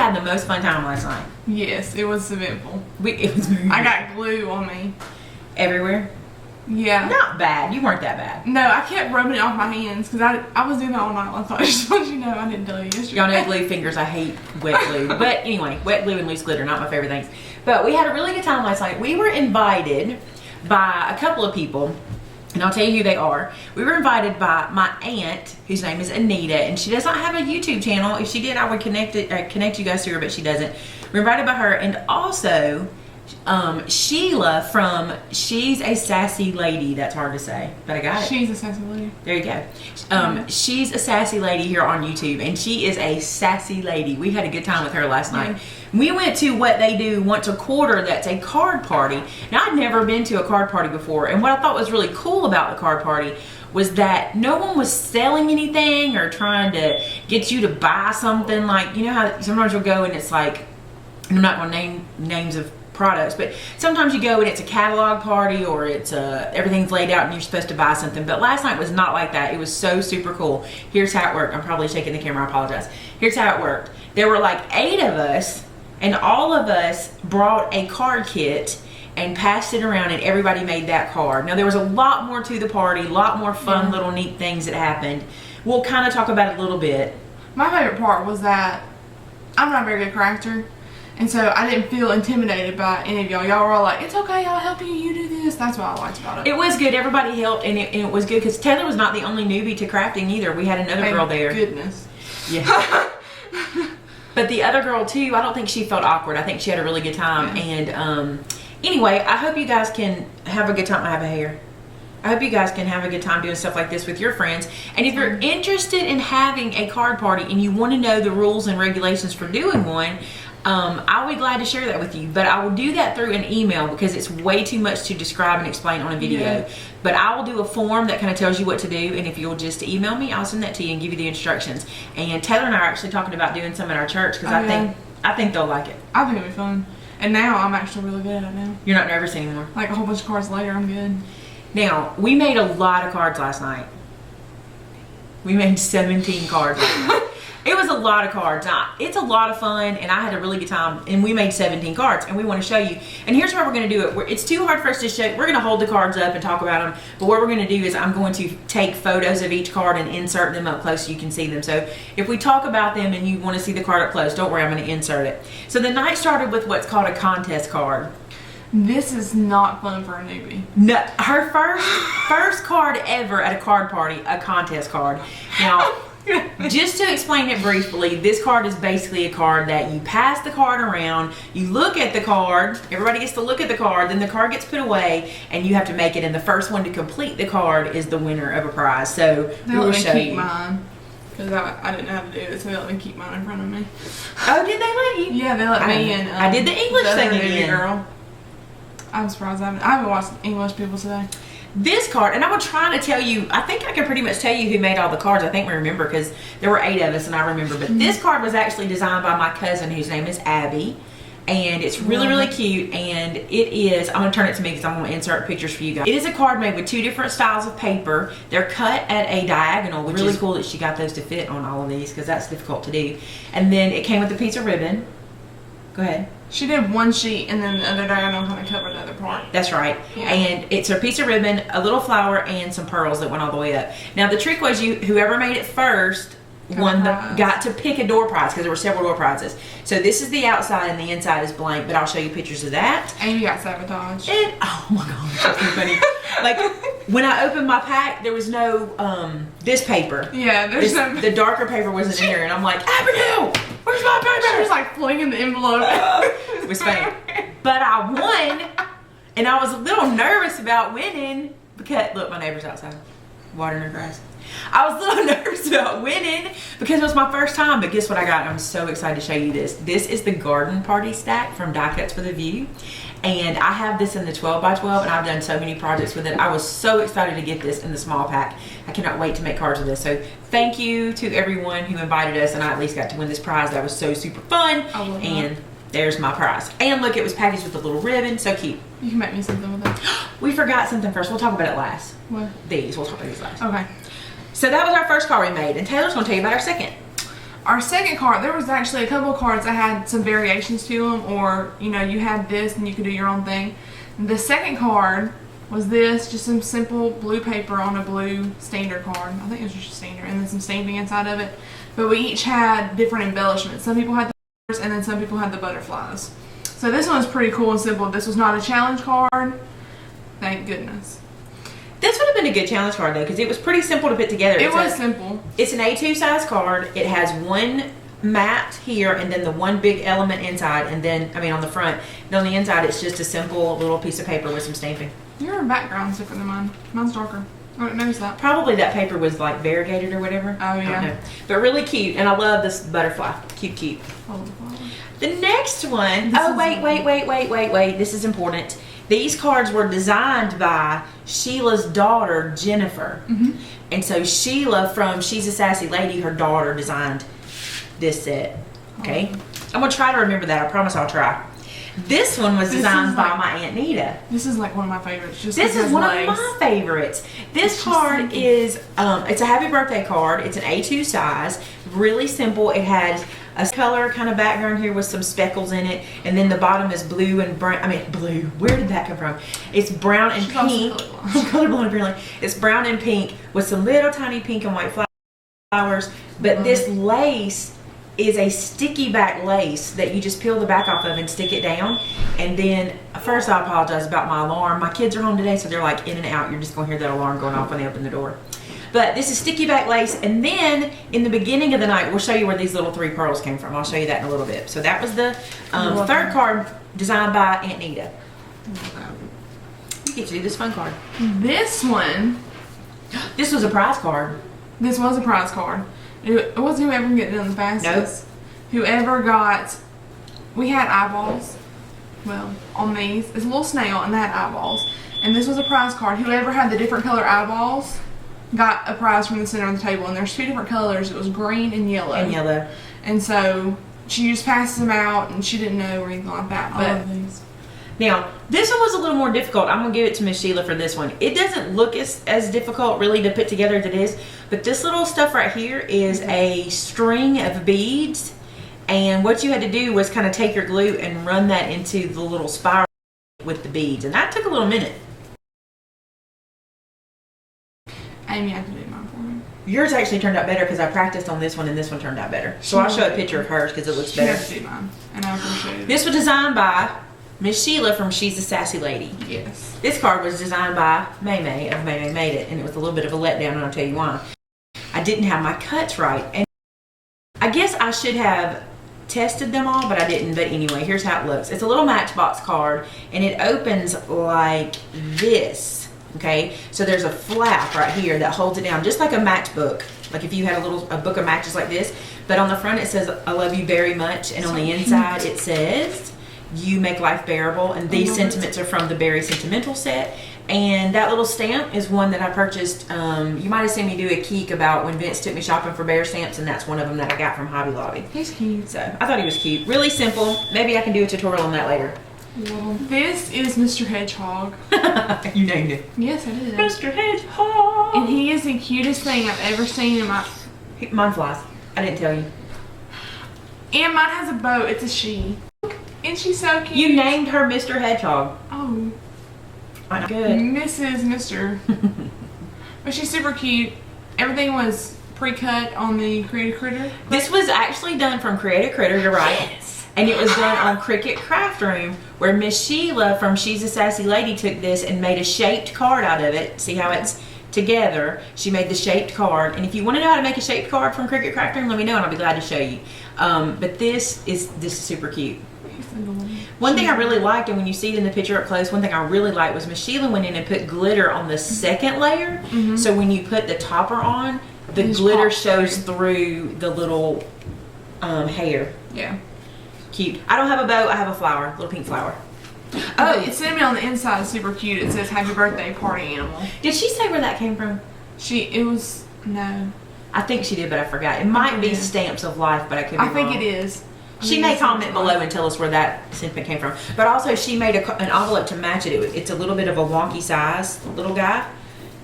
had the most fun time last night. Yes, it was eventful. It was very I got glue on me. everywhere. Yeah. Not bad. You weren't that bad. No, I kept rubbing it off my hands because I was doing that all night last night. I just want you to know I didn't tell you yesterday. Y'all know glue fingers. I hate wet glue. But anyway, wet glue and loose glitter, not my favorite things. But we had a really good time last night. We were invited by a couple of people, and I'll tell you who they are. We were invited by my aunt, whose name is Anita, and she does not have a YouTube channel. If she did, I would connect you guys to her, but she doesn't. We're invited by her, and also Sheila from She's a Sassy Lady. That's hard to say, but I got it. She's a sassy lady. There you go. She's a Sassy Lady here on YouTube, and she is a sassy lady. We had a good time with her last night. We went to what they do once a quarter, that's a card party. Now, I'd never been to a card party before, and what I thought was really cool about the card party was that no one was selling anything or trying to get you to buy something. Like, you know how sometimes you'll go and it's like, I'm not going to name names of products, but sometimes you go and it's a catalog party or it's everything's laid out and you're supposed to buy something. But last night was not like that. It was so super cool. Here's how it worked. I'm probably shaking the camera, I apologize. Here's how it worked. There were like 8 of us, and all of us brought a card kit and passed it around, and everybody made that card. Now, there was a lot more to the party, a lot more fun little neat things that happened. We'll kind of talk about it a little bit. My favorite part was that I'm not a very good crafter, and so I didn't feel intimidated by any of y'all. Y'all were all like, it's okay, I'll help you, you do this. That's what I liked about it. It was good. Everybody helped, and it was good because Taylor was not the only newbie to crafting either. We had another girl there. Goodness. Yeah. But the other girl too, I don't think she felt awkward. I think she had a really good time. And anyway, I hope you guys can have a good time. I have a hair. I hope you guys can have a good time doing stuff like this with your friends. And if you're interested in having a card party and you want to know the rules and regulations for doing one, I'll be glad to share that with you. But I will do that through an email because it's way too much to describe and explain on a video. Yeah. But I will do a form that kind of tells you what to do, and if you'll just email me, I'll send that to you and give you the instructions. And Taylor and I are actually talking about doing some at our church because I think they'll like it. I think it'll be fun. And now I'm actually really good at it now. You're not nervous anymore? Like a whole bunch of cards later, I'm good. Now, we made a lot of cards last night. We made 17 cards last night. It was a lot of cards. It's a lot of fun, and I had a really good time, and we made 17 cards, and we want to show you. And here's how we're going to do it. It's too hard for us to show. We're going to hold the cards up and talk about them, but what we're going to do is I'm going to take photos of each card and insert them up close so you can see them. So if we talk about them and you want to see the card up close, don't worry, I'm going to insert it. So the night started with what's called a contest card. This is not fun for a newbie. No, her first card ever at a card party, a contest card. Now, just to explain it briefly, this card is basically a card that you pass the card around, you look at the card, everybody gets to look at the card, then the card gets put away, and you have to make it, and the first one to complete the card is the winner of a prize. So they let me keep mine because I didn't know how to do it, so they let me keep mine in front of me. Oh, did they let you? Yeah, they let me in. I did the English thing again. Girl. I'm surprised I haven't watched English people today. This card, and I will try to tell you, I think I can pretty much tell you who made all the cards. I think we remember because there were 8 of us and I remember. But this card was actually designed by my cousin whose name is Abby. And it's really, really cute. And it is, I'm going to turn it to me because I'm going to insert pictures for you guys. It is a card made with 2 different styles of paper. They're cut at a diagonal, which is cool that she got those to fit on all of these because that's difficult to do. And then it came with a piece of ribbon. Go ahead. She did one sheet and then the other diagonal kind of covered the other part. That's right. Yeah. And it's a piece of ribbon, a little flower, and some pearls that went all the way up. Now the trick was whoever made it first got to pick a door prize because there were several door prizes. So this is the outside and the inside is blank, but I'll show you pictures of that. And you got sabotage. And oh my god, that's so funny. Like when I opened my pack, there was no this paper. Yeah, the darker paper wasn't in here, and I'm like, Abigail, where's my paper? She was like flinging the envelope. It was funny. But I won, and I was a little nervous about winning because look, my neighbor's outside watering her grass. I was a little nervous about winning because it was my first time, but guess what I got? I'm so excited to show you this. This is the garden party stack from Die Cuts for the View, and I have this in the 12 by 12, and I've done so many projects with it. I was so excited to get this in the small pack. I cannot wait to make cards with this. So thank you to everyone who invited us, and I at least got to win this prize. That was so super fun. And there's my prize. And look, it was packaged with a little ribbon. So cute. You can make me something with that. We forgot something first. We'll talk about it last. What? We'll talk about these last. Okay. So that was our first card we made, and Taylor's going to tell you about our second. our second card, there was actually a couple of cards that had some variations to them, or you know, you had this and you could do your own thing. The second card was this, just some simple blue paper on a blue standard card. I think it was just a standard, and then some stamping inside of it. But we each had different embellishments. Some people had the flowers, and then some people had the butterflies. So this one was pretty cool and simple. This was not a challenge card. Thank goodness. This would have been a good challenge card though, because it was pretty simple to put together. It was simple. It's an A2 size card. It has one mat here and then the one big element inside, and then, I mean, on the front. And on the inside, it's just a simple little piece of paper with some stamping. Your background's different than mine. Mine's darker. I didn't notice that. Probably that paper was like variegated or whatever. Oh, yeah. I don't know. But really cute, and I love this butterfly. Cute, cute. Oh, wow. The next one, wait. This is important. These cards were designed by Sheila's daughter, Jennifer. And so Sheila from She's a Sassy Lady, her daughter, designed this set. Okay? I'm going to try to remember that. I promise I'll try. This one was designed by my Aunt Nita. This is like one of my favorites. Just this is one of my favorites. This card is, it's a happy birthday card. It's an A2 size. Really simple. It has a color kind of background here with some speckles in it. And then the bottom is blue and brown. I mean, blue. Where did that come from? It's brown and pink. I'm colorblind apparently. It's brown and pink with some little tiny pink and white flowers. But this lace is a sticky back lace that you just peel the back off of and stick it down. And then, first I apologize about my alarm. My kids are home today, so they're like in and out. You're just gonna hear that alarm going off when they open the door. But this is sticky back lace, and then in the beginning of the night, we'll show you where these little 3 pearls came from. I'll show you that in a little bit. So that was the third card designed by Aunt Nita. You get to do this fun card. This one. This was a prize card. This was a prize card. It wasn't whoever can get it done the fastest. Nope. Whoever got, we had eyeballs. Well, on these, it's a little snail and that eyeballs. And this was a prize card. Whoever had the different color eyeballs got a prize from the center of the table. And there's 2 different colors. It was green and yellow. And so she just passes them out, and she didn't know or anything like that. But now, this one was a little more difficult. I'm going to give it to Miss Sheila for this one. It doesn't look as difficult really to put together as it is, but this little stuff right here is a string of beads, and what you had to do was kind of take your glue and run that into the little spiral with the beads, and that took a little minute. Amy had to do mine for me. Yours actually turned out better because I practiced on this one, and this one turned out better. So I'll show a picture of hers because it looks better. She had to do mine, and I appreciate it. This was designed by Miss Sheila from She's a Sassy Lady. Yes. This card was designed by Maymay of Maymay Made It, and it was a little bit of a letdown, and I'll tell you why. I didn't have my cuts right, and I guess I should have tested them all, but I didn't. But anyway, here's how it looks. It's a little matchbox card, and it opens like this. Okay, so there's a flap right here that holds it down, just like a matchbook. Like if you had a book of matches like this, but on the front it says "I love you very much," and on the inside it says "You make life bearable." And these sentiments are from the Berry Sentimental set. And that little stamp is one that I purchased. You might have seen me do a geek about when Vince took me shopping for bear stamps, and that's one of them that I got from Hobby Lobby. He's cute. So I thought he was cute. Really simple. Maybe I can do a tutorial on that later. Well, this is Mr. Hedgehog. You named it. Yes, I did. Mr. Hedgehog. And he is the cutest thing I've ever seen in my... Mine flies. I didn't tell you. And mine has a bow. It's a she. And she's so cute. You named her Mr. Hedgehog. Oh. Good. Mrs. Mr. But she's super cute. Everything was pre-cut on the Creative Critter. This was actually done from Creative Critter, you're right. Yes. And it was done on Cricut Craft Room, where Miss Sheila from She's a Sassy Lady took this and made a shaped card out of it. See how it's together? She made the shaped card. And if you want to know how to make a shaped card from Cricut Craft Room, let me know and I'll be glad to show you. But this is super cute. One thing I really liked, and when you see it in the picture up close, one thing I really liked was Miss Sheila went in and put glitter on the second layer. So when you put the topper on, the glitter shows through the little hair. Yeah. Cute. I don't have a bow, I have a flower, little pink flower. Oh, it's sitting on the inside, super cute. It says "Happy Birthday, Party Animal." Did she say where that came from? No. I think she did, but I forgot. It might be Stamps of Life, but I could be wrong. I think it is. She may comment below and tell us where that sentiment came from. But also, she made an envelope to match it. It's a little bit of a wonky size, little guy.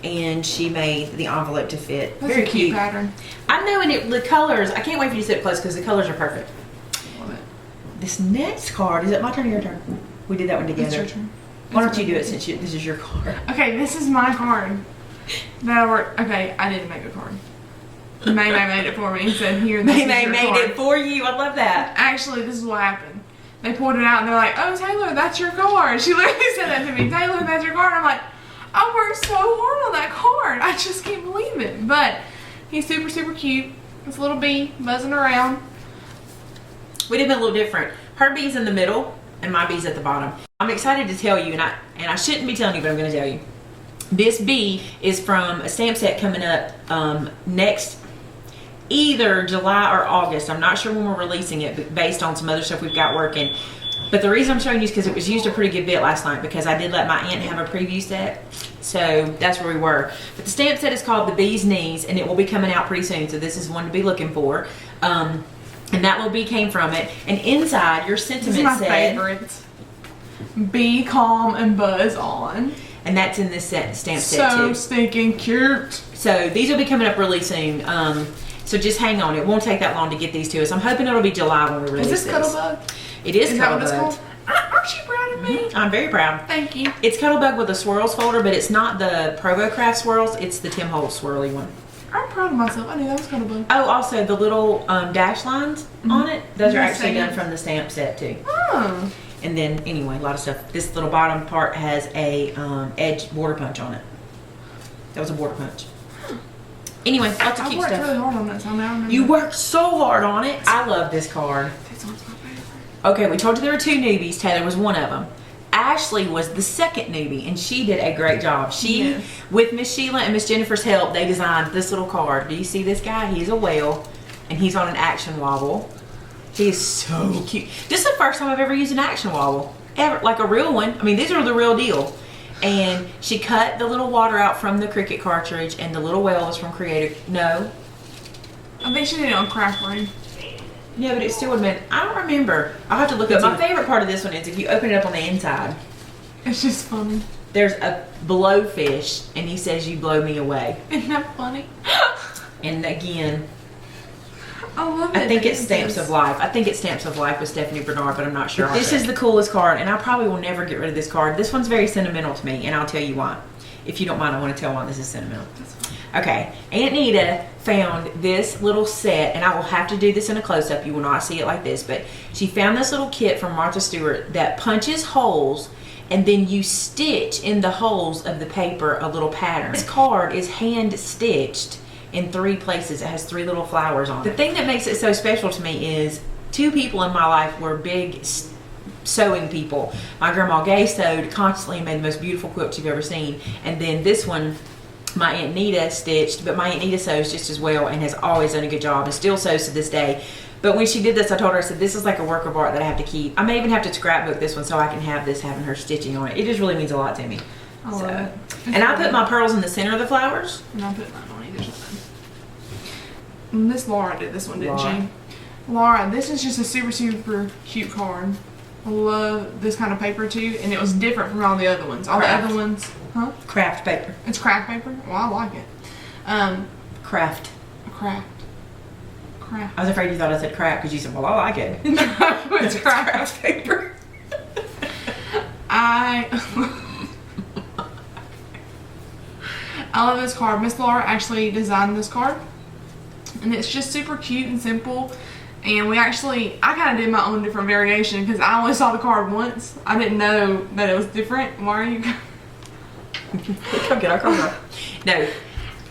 and she made the envelope to fit. That's Very a cute pattern. I know, and the colors, I can't wait for you to sit up close because the colors are perfect. Love it. This next card, is it my turn or your turn? We did that one together. It's your turn. Why don't you do it since this is your card? Okay, this is my card. Okay, I didn't make a card. Maymay made it for me and said, here, this is your Maymay made card. it for you. I love that. Actually, this is what happened. They pulled it out and they're like, oh, Taylor, that's your card. She literally said that to me. Taylor, that's your card. I'm like, I worked so hard on that card. I just can't believe it. But he's super, super cute. This little bee buzzing around. We'd have been a little different. Her bee's in the middle and my bee's at the bottom. I'm excited to tell you, and I shouldn't be telling you, but I'm going to tell you. This bee is from a stamp set coming up next either July or August. I'm not sure when we're releasing it, but based on some other stuff we've got working. But the reason I'm showing you is because it was used a pretty good bit last night, because I did let my aunt have a preview set. So that's where we were. But the stamp set is called The Bee's Knees, and it will be coming out pretty soon. So this is one to be looking for. And that little bee came from it. And inside, your sentiment This is my said... favorite. Be calm and buzz on. And that's in this stamp set too. So stinking cute. So these will be coming up really soon. So just hang on. It won't take that long to get these to us. I'm hoping it'll be July when we release Is this Cuttlebug? It is that what it's Cuttlebug. called? Aren't you proud of me? I'm very proud. Thank you. It's Cuttlebug with a swirls folder, but it's not the Provo Craft swirls. It's the Tim Holtz swirly one. I'm proud of myself. I knew that was Cuttlebug. Oh, also the little dash lines on it. Those are Yes, actually they done are. from the stamp set too. Oh. And then anyway, a lot of stuff. This little bottom part has a edge border punch on it. That was a border punch. Anyway, lots of I cute worked stuff. really hard on that, so now I remember. You worked so hard on it. I love this card. This one's my favorite. Okay, we told you there were two newbies. Taylor was one of them. Ashley was the second newbie, and she did a great job. She, Yes. with Miss Sheila and Miss Jennifer's help, they designed this little card. Do you see this guy? He's a whale, and he's on an action wobble. He is so cute. This is the first time I've ever used an action wobble. Ever. Like a real one. I mean, these are the real deal. And she cut the little water out from the Cricut cartridge, and the little whale was from Creative. No. I think she did it on Craft Room. Yeah, but it still would have been, I don't remember. I'll have to look up. My favorite part of this one is if you open it up on the inside, It's just funny. there's a blowfish, and he says, "You blow me away." Isn't that funny? And again, I love it. I think it's Stamps of Life. I think it's Stamps of Life with Stephanie Bernard, but I'm not sure. This is the coolest card, and I probably will never get rid of this card. This one's very sentimental to me, and I'll tell you why. If you don't mind, I want to tell why this is sentimental. Okay, Aunt Nita found this little set, and I will have to do this in a close-up. You will not see it like this, but she found this little kit from Martha Stewart that punches holes, and then you stitch in the holes of the paper a little pattern. This card is hand-stitched in 3 places. It has 3 little flowers on it. The thing that makes it so special to me is 2 people in my life were big sewing people. My grandma Gay sewed constantly and made the most beautiful quilts you've ever seen. And then this one, my Aunt Nita stitched, but my Aunt Nita sews just as well and has always done a good job and still sews to this day. But when she did this, I told her, I said, this is like a work of art that I have to keep. I may even have to scrapbook this one so I can have this having her stitching on it. It just really means a lot to me. I love it. And I put my pearls in the center of the flowers. And I put mine on either side. And Miss Laura did this one, didn't Laura. she? Laura, this is just a super, super cute card. I love this kind of paper too, and it was different from all the other ones. All Craft. the other ones, huh? Craft paper. It's craft paper? Well, I like it. Craft. Craft. I was afraid you thought I said crap because you said, well, I like it. It's craft. paper. I love this card. Miss Laura actually designed this card, and it's just super cute and simple. And I kind of did my own different variation because I only saw the card once. I didn't know that it was different. Why are you? Come get our card. No,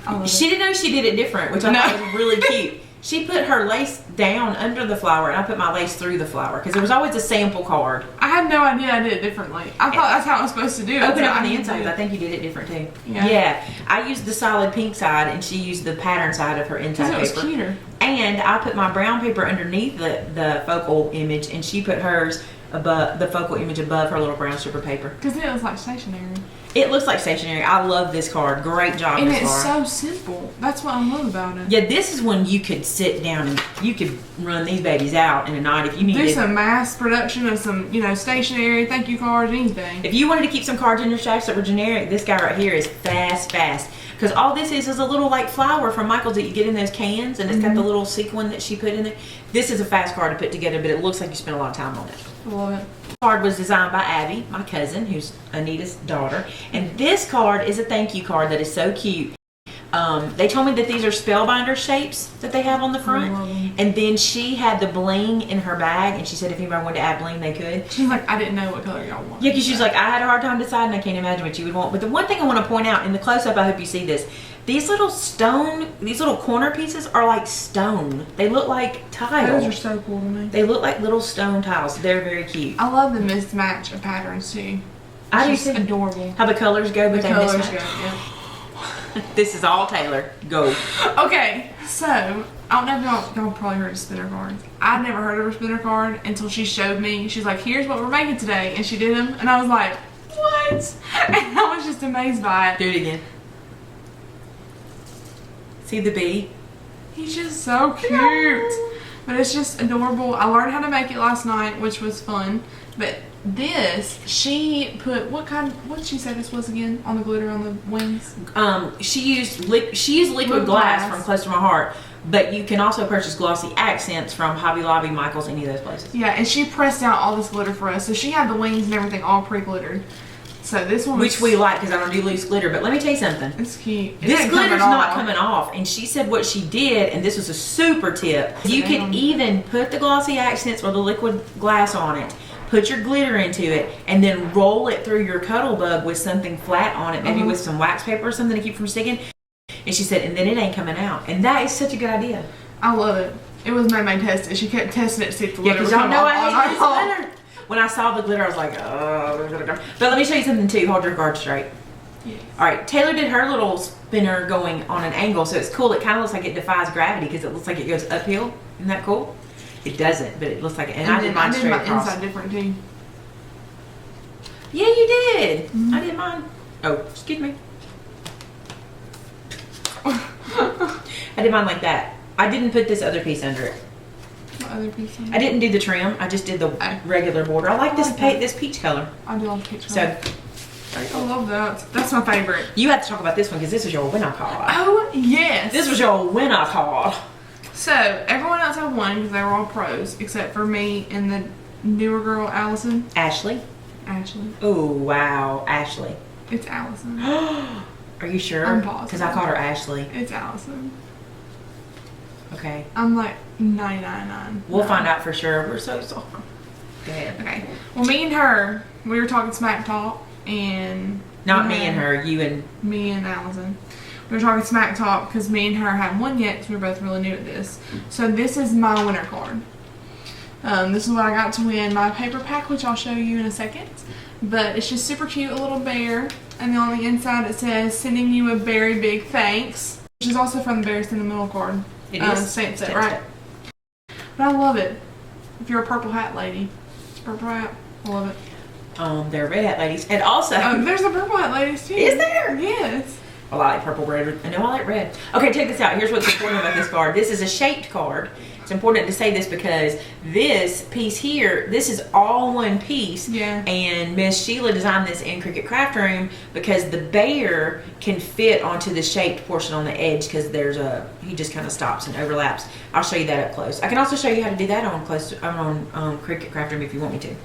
I love she it. didn't know she did it different, which I thought was really cute. She put her lace down under the flower, and I put my lace through the flower because there was always a sample card. I had no idea I did it differently. I thought that's how I was supposed to do it. Open it so on I the didn't inside. do it. I think you did it different too. Yeah. I used the solid pink side, and she used the pattern side of her inside Because it paper. was cuter. And I put my brown paper underneath the focal image, and she put hers above the focal image above her little brown strip of paper. Because it looks like stationery. It looks like stationery. I love this card. Great job, And Miss it's Laura. so simple. That's what I love about it. Yeah, this is when you could sit down and you could run these babies out in a night if you needed. Do some mass production of some, stationery, thank you cards, anything. If you wanted to keep some cards in your stacks that were generic, this guy right here is fast. Because all this is a little like flower from Michael's that you get in those cans, and it's got the little sequin that she put in there. This is a fast card to put together, but it looks like you spent a lot of time on it. I love it. Card was designed by Abby, my cousin, who's Anita's daughter. And this card is a thank you card that is so cute. They told me that these are spellbinder shapes that they have on the front. I love them. And then she had the bling in her bag, and she said if anybody wanted to add bling, they could. She's like, I didn't know what color y'all want. Yeah, because she's like, I had a hard time deciding. I can't imagine what you would want. But the one thing I want to point out in the close-up, I hope you see this. These little corner pieces are like stone. They look like tiles. Those are so cool to me. They look like little stone tiles. They're very cute. I love the mismatch of patterns too. I do It's just too. adorable. How the colors go, but The they colors mismatch. go, yeah. This is all Taylor. Go. Okay, so I don't know if y'all probably heard of spinner cards. I'd never heard of a spinner card until she showed me. She's like, here's what we're making today. And she did them. And I was like, what? And I was just amazed by it. Do it again. See the bee? He's just so cute. But it's just adorable. I learned how to make it last night, which was fun. But this, she put, what did she say this was again on the glitter on the wings? She used liquid glass from Close to My Heart, but you can also purchase glossy accents from Hobby Lobby, Michael's, any of those places. Yeah, and she pressed out all this glitter for us. So she had the wings and everything all pre-glittered. So this one Which we like because I don't do loose glitter. But let me tell you something. It's cute. This glitter's not coming off. And she said what she did, and this was a super tip. You can even put the glossy accents or the liquid glass on it, put your glitter into it, and then roll it through your Cuddle Bug with something flat on it, maybe with some wax paper or something to keep from sticking. And she said, and then it ain't coming out. And that is such a good idea. I love it. It was Maymay tested. She kept testing it to see if the Yeah, glitter because would y'all come know off. I hate this glitter. When I saw the glitter, I was like, oh. But let me show you something too. Hold your guard straight. Yes. All right, Taylor did her little spinner going on an angle, so it's cool. It kind of looks like it defies gravity because it looks like it goes uphill. Isn't that cool? It doesn't, but it looks like it. And I did mine straight across. Inside different too. Yeah, you did. I did mine. Oh, excuse me. I did mine like that. I didn't put this other piece under it. What other piece? I didn't do the trim. I just did the regular border. I like this peach color. I do love the peach So, color. I love that. That's my favorite. you have to talk about this one because this was your winner card. Oh, yes. This was your winner card. So, everyone else had won because they were all pros, except for me and the newer girl, Allison. Ashley. Actually, Oh, wow. Ashley. it's Allison. Are you sure? I'm positive. Because I called her Ashley. It's Allison. Okay. I'm like 999. We'll find out for sure. We're so sorry. Go ahead. Okay. Well, me and her, we were talking smack talk, and Not we me had- and her. You and... Me and Allison. We were talking smack talk because me and her hadn't won yet because we were both really new at this. So this is my winner card. This is what I got to win my paper pack, which I'll show you in a second. But it's just super cute, a little bear. And then on the inside it says, sending you a very big thanks. Which is also from the Bear Sentimental card. It is. Stamp set, right? But I love it. If you're a purple hat lady. It's a purple hat. I love it. They're red hat ladies. And also... There's a purple hat ladies too. Is there? Yes. Well, I like purple, red. I know I like red. Okay, check this out. Here's what's important about this card. This is a shaped card. It's important to say this because this piece here, this is all one piece. Yeah. And Miss Sheila designed this in Cricut Craft Room because the bear can fit onto the shaped portion on the edge because he just kind of stops and overlaps. I'll show you that up close. I can also show you how to do that on Cricut Craft Room if you want me to.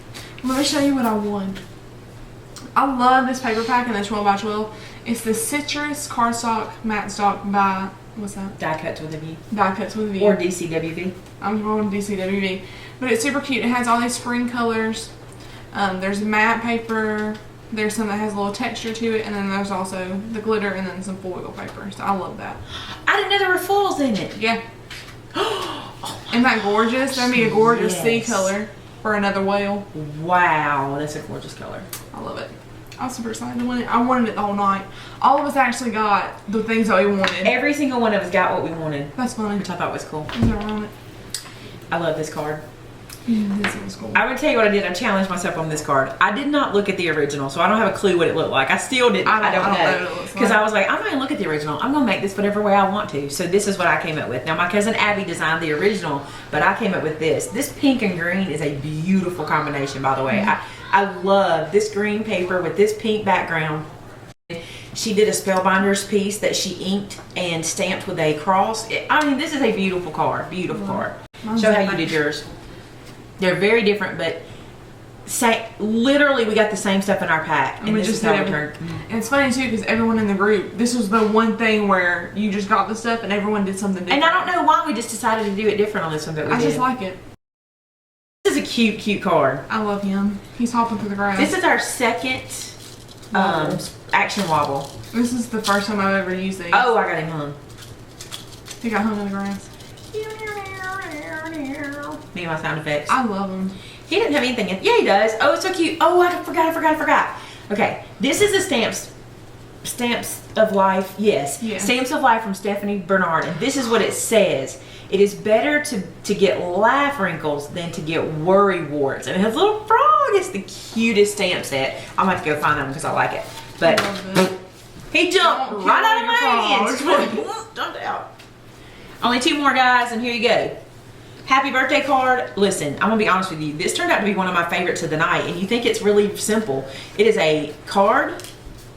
Let me show you what I won. I love this paper pack in the 12 by 12. It's the Citrus Cardstock Matte Stock by, what's that? Die Cuts with a View. Die Cuts with a View. Or DCWV. I'm going DCWV. But it's super cute. It has all these spring colors. There's matte paper. There's some that has a little texture to it. And then there's also the glitter and then some foil paper. So I love that. I didn't know there were foils in it. Yeah. Isn't that gorgeous? That'd be a gorgeous sea Yes. color for another whale. Wow, that's a gorgeous color. I love it. I was super excited to win it. I wanted it the whole night. All of us actually got the things that we wanted. Every single one of us got what we wanted, That's funny. which I thought was cool. Things are on it. I love this card. This was cool. I would tell you what I did. I challenged myself on this card. I did not look at the original, so I don't have a clue what it looked like. I still didn't. I don't know. Because I was like, I'm not going to look at the original. I'm going to make this whatever way I want to. So this is what I came up with. Now, my cousin Abby designed the original, but I came up with this. This pink and green is a beautiful combination, by the way. I love this green paper with this pink background. She did a Spellbinders piece that she inked and stamped with a cross. I mean, this is a beautiful card. Beautiful card. Show how you did yours. They're very different, but literally we got the same stuff in our pack, and this is how we turned. And it's funny too because everyone in the group, this was the one thing where you just got the stuff and everyone did something different. And I don't know why we just decided to do it different on this one, but we did. I just like it. This is a cute, cute card. I love him. He's hopping through the grass. This is our second action wobble. This is the first time I've ever used these. Oh, I got him hung. He got hung in the grass. Me and my sound effects. I love him. He didn't have anything in. Yeah, he does. Oh, it's so cute. Oh, I forgot. Okay, this is the Stamps of Life. Yes. Stamps of Life from Stephanie Bernard, and this is what it says. It is better to get laugh wrinkles than to get worry warts. And it has a little frog. It's the cutest stamp set. I'm going to have to go find them because I like it. But he jumped right out of my hands. Jumped out. Only 2 more, guys, and here you go. Happy birthday card. Listen, I'm gonna be honest with you. This turned out to be one of my favorites of the night, and you think it's really simple. It is a card,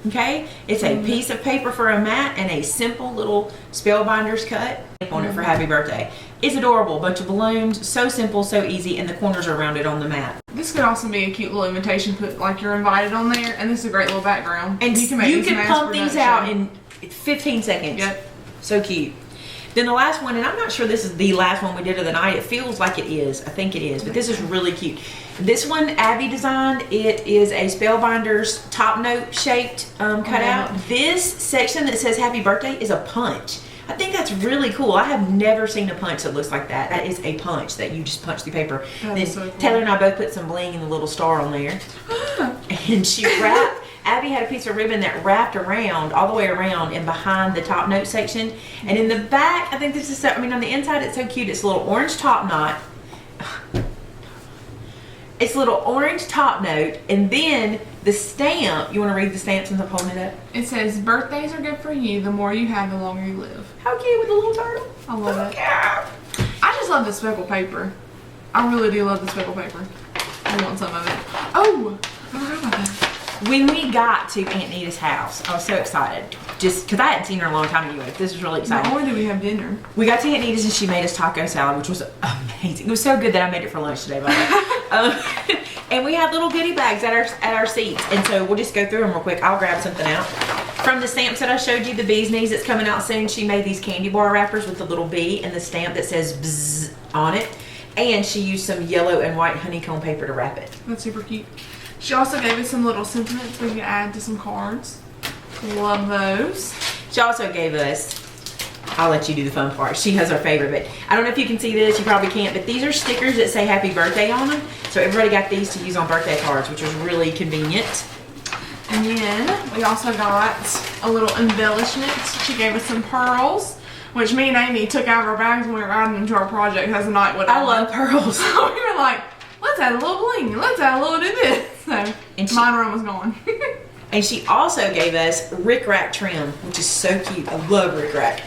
okay? It's a piece of paper for a mat and a simple little Spellbinders cut on it for happy birthday. It's adorable. Bunch of balloons. So simple, so easy, and the corners are rounded on the mat. This could also be a cute little invitation. Put like you're invited on there, and this is a great little background. And you can pump these out in 15 seconds. Yep. So cute. Then the last one, and I'm not sure this is the last one we did of the night. It feels like it is. I think it is, but this is really cute. This one Abby designed. It is a Spellbinders top note shaped cutout. This section that says happy birthday is a punch. I think that's really cool. I have never seen a punch that looks like that. That is a punch that you just punch the paper. Then so cool. Taylor and I both put some bling and the little star on there. And she wrapped. Abby had a piece of ribbon that wrapped around, all the way around and behind the top note section. And in the back, I think this is so, I mean, on the inside, it's so cute. It's a little orange top knot. It's a little orange top note. And then the stamp, you want to read the stamp since I'm holding it up? It says, birthdays are good for you. The more you have, the longer you live. How cute with the little turtle. I love it. Yeah. I just love the speckle paper. I really do love the speckle paper. I want some of it. Oh, I forgot about that. When we got to Aunt Nita's house, I was so excited. Just because I hadn't seen her in a long time anyway. This was really exciting. Not only did we have dinner. We got to Aunt Nita's and she made us taco salad, which was amazing. It was so good that I made it for lunch today, by the way. And we had little goodie bags at our seats. And so we'll just go through them real quick. I'll grab something out. From the stamps that I showed you, the bee's knees that's coming out soon, she made these candy bar wrappers with the little bee and the stamp that says bzzz on it. And she used some yellow and white honeycomb paper to wrap it. That's super cute. She also gave us some little sentiments we can add to some cards. Love those. She also gave us, I'll let you do the fun part. She has her favorite, but I don't know if you can see this. You probably can't, but these are stickers that say happy birthday on them. So everybody got these to use on birthday cards, which was really convenient. And then we also got a little embellishment. She gave us some pearls, which me and Amy took out of our bags when we were adding them to our project as a night. I love pearls. So we were like, let's add a little bling. Let's add a little do this. So and mine room was gone. And she also gave us rickrack trim, which is so cute. I love rickrack.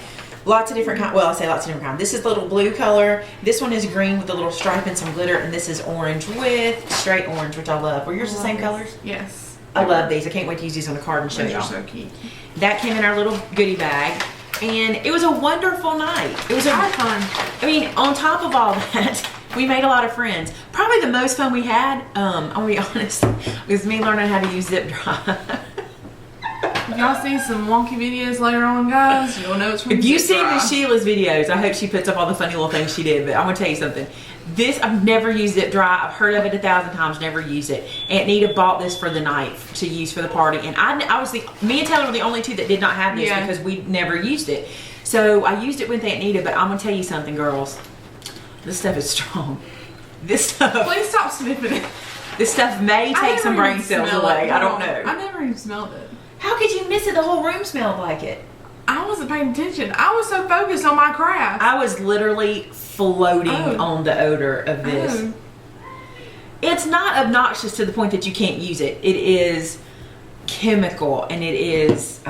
Lots of different kinds. Well, I say lots of different kinds. This is the little blue color. This one is green with a little stripe and some glitter. And this is orange with straight orange, which I love. Were yours the same colors? Yes. I love these. I can't wait to use these on a card and show y'all. They're so cute. That came in our little goodie bag. And it was a wonderful night. It was a lot of fun. I mean, on top of all that, we made a lot of friends. Probably the most fun we had, I'm gonna be honest, was me learning how to use zip drive. If y'all see some wonky videos later on, guys, you'll know it's from If you see the Sheila's videos, I hope she puts up all the funny little things she did, but I'm gonna tell you something. This, I've never used zip dry. I've heard of it 1,000 times, never used it. Aunt Nita bought this for the night to use for the party, and me and Taylor were the only two that did not have this because we never used it. So I used it with Aunt Nita, but I'm gonna tell you something, girls. This stuff is strong. This stuff. Please stop sniffing it. This stuff may take some brain cells away. I don't know. I never even smelled it. How could you miss it? The whole room smelled like it. I wasn't paying attention. I was so focused on my craft. I was literally floating on the odor of this. It's not obnoxious to the point that you can't use it. It is chemical, and it is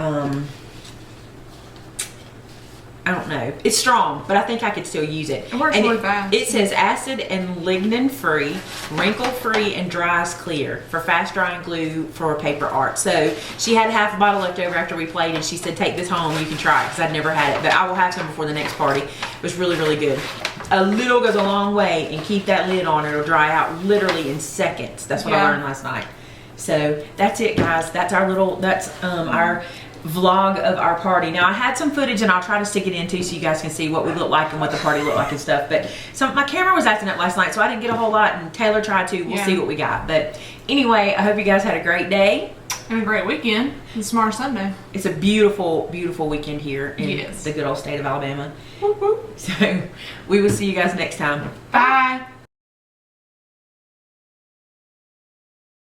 I don't know. It's strong, but I think I could still use it. It works really fast. It says acid and lignin free, wrinkle free, and dries clear for fast drying glue for paper art. So she had half a bottle left over after we played, and she said, take this home, you can try it, because I'd never had it. But I will have some before the next party. It was really, really good. A little goes a long way, and keep that lid on. It'll dry out literally in seconds. That's what I learned last night. So that's it, guys. That's our our vlog of our party. Now, I had some footage, and I'll try to stick it in too, so you guys can see what we look like and what the party looked like and stuff. But my camera was acting up last night, so I didn't get a whole lot, and Taylor tried to. We'll see what we got. But anyway, I hope you guys had a great day and a great weekend. It's tomorrow Sunday. It's a beautiful, beautiful weekend here in the good old state of Alabama. Whoop, whoop. So we will see you guys next time. Bye.